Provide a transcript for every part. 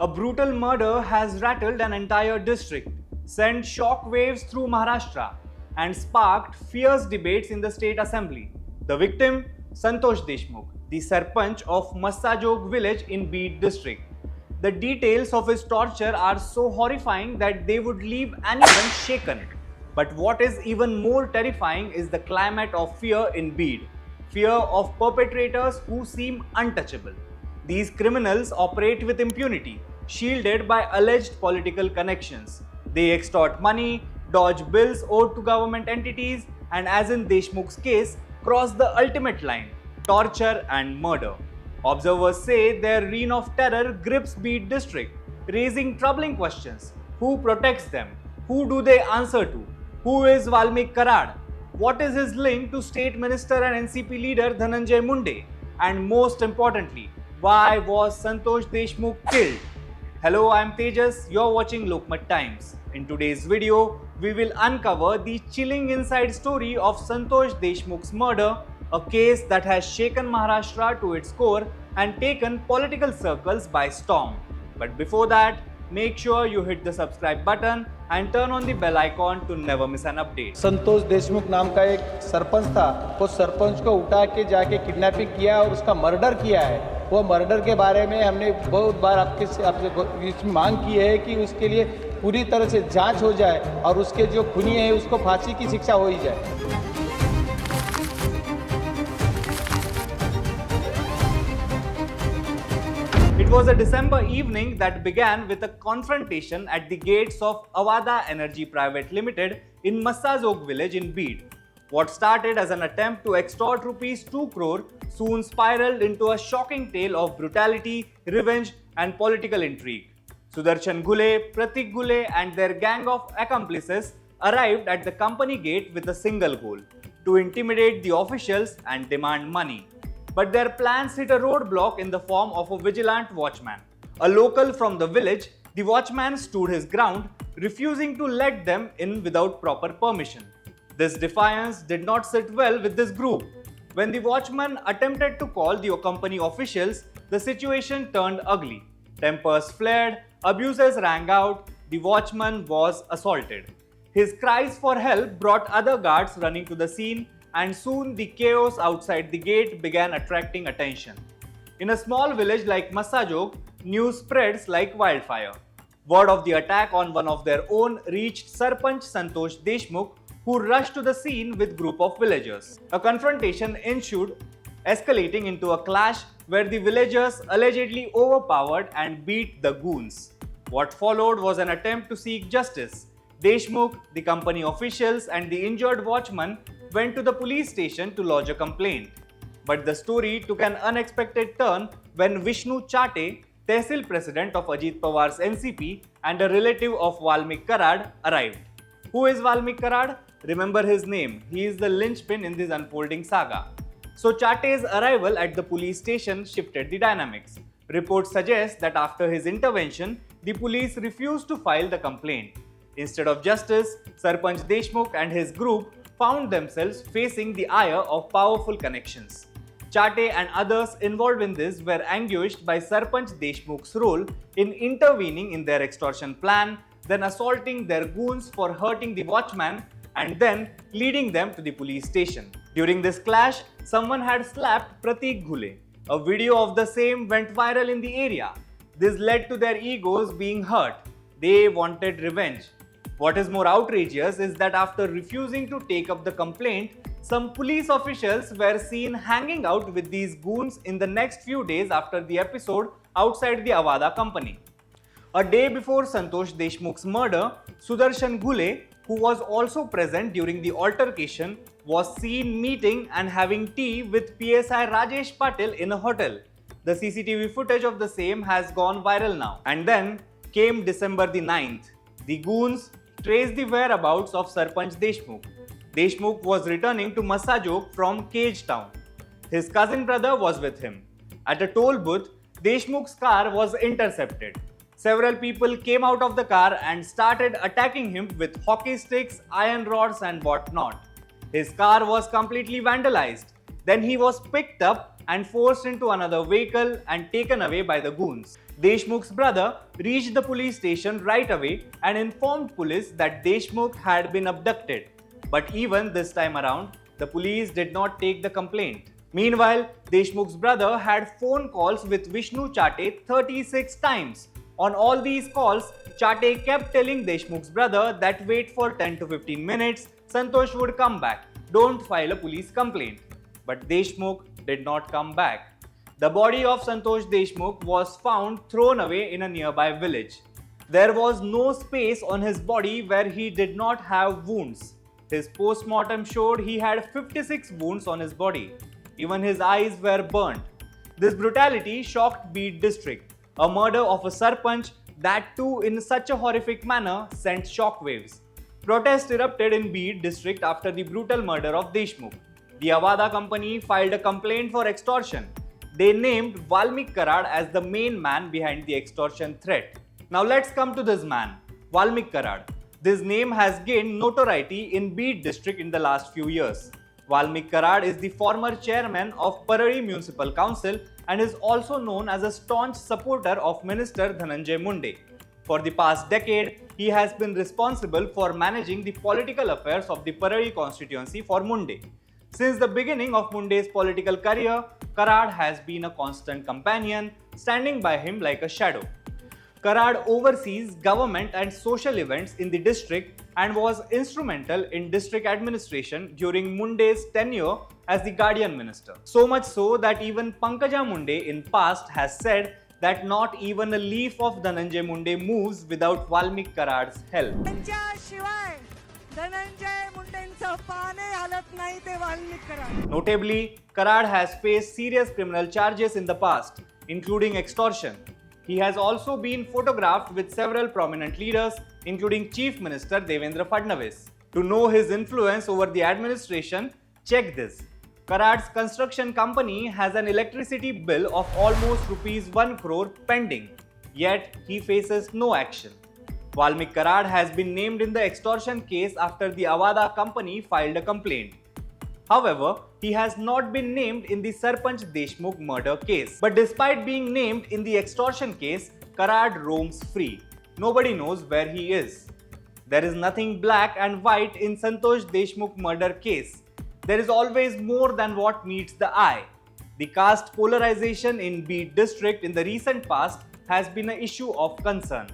A brutal murder has rattled an entire district, sent shockwaves through Maharashtra, and sparked fierce debates in the state assembly. The victim, Santosh Deshmukh, the Sarpanch of Massajog village in Beed district. The details of his torture are so horrifying that they would leave anyone shaken. But what is even more terrifying is the climate of fear in Beed. Fear of perpetrators who seem untouchable. These criminals operate with impunity, shielded by alleged political connections. They extort money, dodge bills owed to government entities, and as in Deshmukh's case, cross the ultimate line, torture and murder. Observers say their reign of terror grips Beed district, raising troubling questions. Who protects them? Who do they answer to? Who is Valmik Karad? What is his link to State Minister and NCP leader Dhananjay Munde? And most importantly, why was Santosh Deshmukh killed? Hello, I am Tejas, you are watching Lokmat Times. In today's video, we will uncover the chilling inside story of Santosh Deshmukh's murder, a case that has shaken Maharashtra to its core and taken political circles by storm. But before that, make sure you hit the subscribe button and turn on the bell icon to never miss an update. Santosh Deshmukh नाम का एक सरपंच था, वो सरपंच को उठा के जाके kidnapping किया और उसका मर्डर किया है। वो मर्डर के बारे में हमने बहुत बार आपसे मांग की है कि उसके लिए पूरी तरह से जांच हो जाए और उसके जो खूनी है उसको फांसी की शिक्षा हो ही जाए। It was a December evening that began with a confrontation at the gates of Avada Energy Private Limited in Massajog village in Beed. What started as an attempt to extort rupees 2 crore soon spiraled into a shocking tale of brutality, revenge and political intrigue. Sudarshan Ghule, Pratik Ghule and their gang of accomplices arrived at the company gate with a single goal: to intimidate the officials and demand money. But their plans hit a roadblock in the form of a vigilant watchman. A local from the village, the watchman stood his ground, refusing to let them in without proper permission. This defiance did not sit well with this group. When the watchman attempted to call the company officials, the situation turned ugly. Tempers flared, abuses rang out, the watchman was assaulted. His cries for help brought other guards running to the scene, and soon the chaos outside the gate began attracting attention. In a small village like Massajog, news spreads like wildfire. Word of the attack on one of their own reached Sarpanch Santosh Deshmukh, who rushed to the scene with group of villagers. A confrontation ensued, escalating into a clash where the villagers allegedly overpowered and beat the goons. What followed was an attempt to seek justice. Deshmukh, the company officials and the injured watchman went to the police station to lodge a complaint. But the story took an unexpected turn when Vishnu Chate, Tehsil president of Ajit Pawar's NCP and a relative of Valmik Karad, arrived. Who is Valmik Karad? Remember his name, he is the linchpin in this unfolding saga. So Chate's arrival at the police station shifted the dynamics. Reports suggest that after his intervention, the police refused to file the complaint. Instead of justice, Sarpanch Deshmukh and his group found themselves facing the ire of powerful connections. Chate and others involved in this were anguished by Sarpanch Deshmukh's role in intervening in their extortion plan, then assaulting their goons for hurting the watchman and then leading them to the police station. During this clash, someone had slapped Pratik Ghule. A video of the same went viral in the area. This led to their egos being hurt. They wanted revenge. What is more outrageous is that after refusing to take up the complaint, some police officials were seen hanging out with these goons in the next few days after the episode outside the Avada company. A day before Santosh Deshmukh's murder, Sudarshan Ghule, who was also present during the altercation, was seen meeting and having tea with PSI Rajesh Patil in a hotel. The CCTV footage of the same has gone viral now. And then came December the 9th. The goons traced the whereabouts of Sarpanch Deshmukh. Deshmukh was returning to Massajog from Cage Town. His cousin brother was with him. At a toll booth, Deshmukh's car was intercepted. Several people came out of the car and started attacking him with hockey sticks, iron rods and whatnot. His car was completely vandalized. Then he was picked up and forced into another vehicle and taken away by the goons. Deshmukh's brother reached the police station right away and informed police that Deshmukh had been abducted. But even this time around, the police did not take the complaint. Meanwhile, Deshmukh's brother had phone calls with Vishnu Chate 36 times. On all these calls, Chate kept telling Deshmukh's brother that wait for 10 to 15 minutes, Santosh would come back. Don't file a police complaint. But Deshmukh did not come back. The body of Santosh Deshmukh was found thrown away in a nearby village. There was no space on his body where he did not have wounds. His post-mortem showed he had 56 wounds on his body. Even his eyes were burnt. This brutality shocked Beed district. A murder of a Sarpanch, that too in such a horrific manner, sent shockwaves. Protests erupted in Beed district after the brutal murder of Deshmukh. The Avada company filed a complaint for extortion. They named Valmik Karad as the main man behind the extortion threat. Now let's come to this man, Valmik Karad. This name has gained notoriety in Beed district in the last few years. Valmik Karad is the former chairman of Parari Municipal Council and is also known as a staunch supporter of Minister Dhananjay Munde. For the past decade, he has been responsible for managing the political affairs of the Parari constituency for Munde. Since the beginning of Munde's political career, Karad has been a constant companion, standing by him like a shadow. Karad oversees government and social events in the district and was instrumental in district administration during Munde's tenure as the guardian minister. So much so that even Pankaja Munde in past has said that not even a leaf of Dhananjay Munde moves without Valmik Karad's help. Notably, Karad has faced serious criminal charges in the past, including extortion. He has also been photographed with several prominent leaders, including Chief Minister Devendra Fadnavis. To know his influence over the administration, check this. Karad's construction company has an electricity bill of almost rupees 1 crore pending, yet he faces no action. Valmik Karad has been named in the extortion case after the Avada company filed a complaint. However, he has not been named in the Sarpanch Deshmukh murder case. But despite being named in the extortion case, Karad roams free. Nobody knows where he is. There is nothing black and white in Santosh Deshmukh murder case. There is always more than what meets the eye. The caste polarization in Beed district in the recent past has been an issue of concern.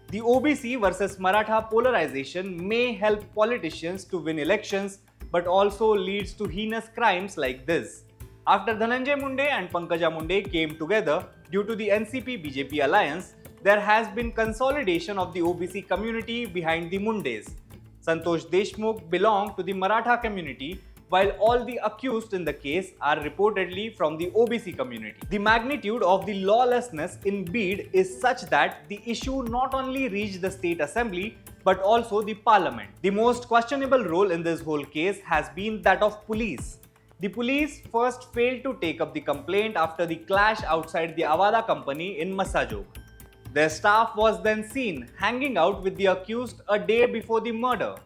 The OBC versus Maratha polarization may help politicians to win elections, but also leads to heinous crimes like this. After Dhananjay Munde and Pankaja Munde came together due to the NCP-BJP alliance, there has been consolidation of the OBC community behind the Mundes. Santosh Deshmukh belonged to the Maratha community, while all the accused in the case are reportedly from the OBC community. The magnitude of the lawlessness in Beed is such that the issue not only reached the state assembly but also the parliament. The most questionable role in this whole case has been that of police. The police first failed to take up the complaint after the clash outside the Avada company in Massajog. Their staff was then seen hanging out with the accused a day before the murder.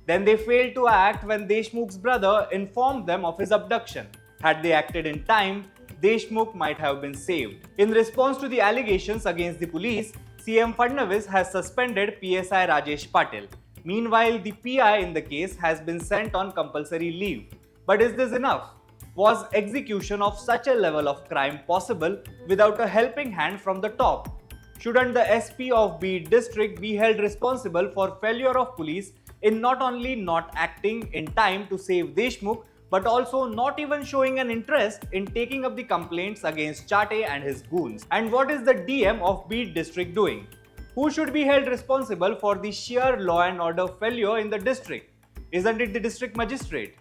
Then they failed to act when Deshmukh's brother informed them of his abduction. Had they acted in time, Deshmukh might have been saved. In response to the allegations against the police, CM Fadnavis has suspended PSI Rajesh Patil. Meanwhile, the PI in the case has been sent on compulsory leave. But is this enough? Was execution of such a level of crime possible without a helping hand from the top? Shouldn't the SP of Beed district be held responsible for failure of police in not only not acting in time to save Deshmukh, but also not even showing an interest in taking up the complaints against Chate and his goons? And what is the DM of Beed district doing? Who should be held responsible for the sheer law and order failure in the district? Isn't it the district magistrate?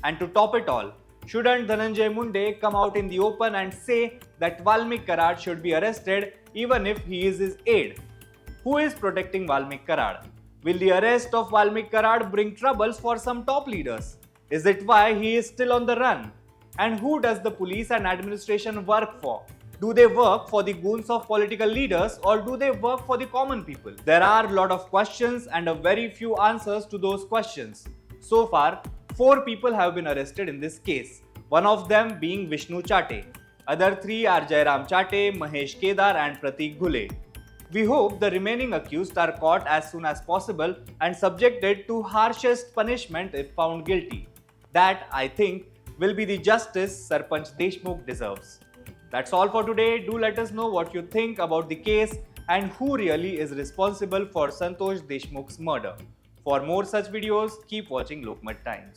And to top it all, shouldn't Dhananjay Munde come out in the open and say that Valmik Karad should be arrested even if he is his aide? Who is protecting Valmik Karad? Will the arrest of Valmik Karad bring troubles for some top leaders? Is it why he is still on the run? And who does the police and administration work for? Do they work for the goons of political leaders or do they work for the common people? There are a lot of questions and a very few answers to those questions. So far, 4 people have been arrested in this case, one of them being Vishnu Chate. Other three are Jairam Chate, Mahesh Kedar, and Pratik Ghule. We hope the remaining accused are caught as soon as possible and subjected to harshest punishment if found guilty. That, I think, will be the justice Sarpanch Deshmukh deserves. That's all for today. Do let us know what you think about the case and who really is responsible for Santosh Deshmukh's murder. For more such videos, keep watching Lokmat Times.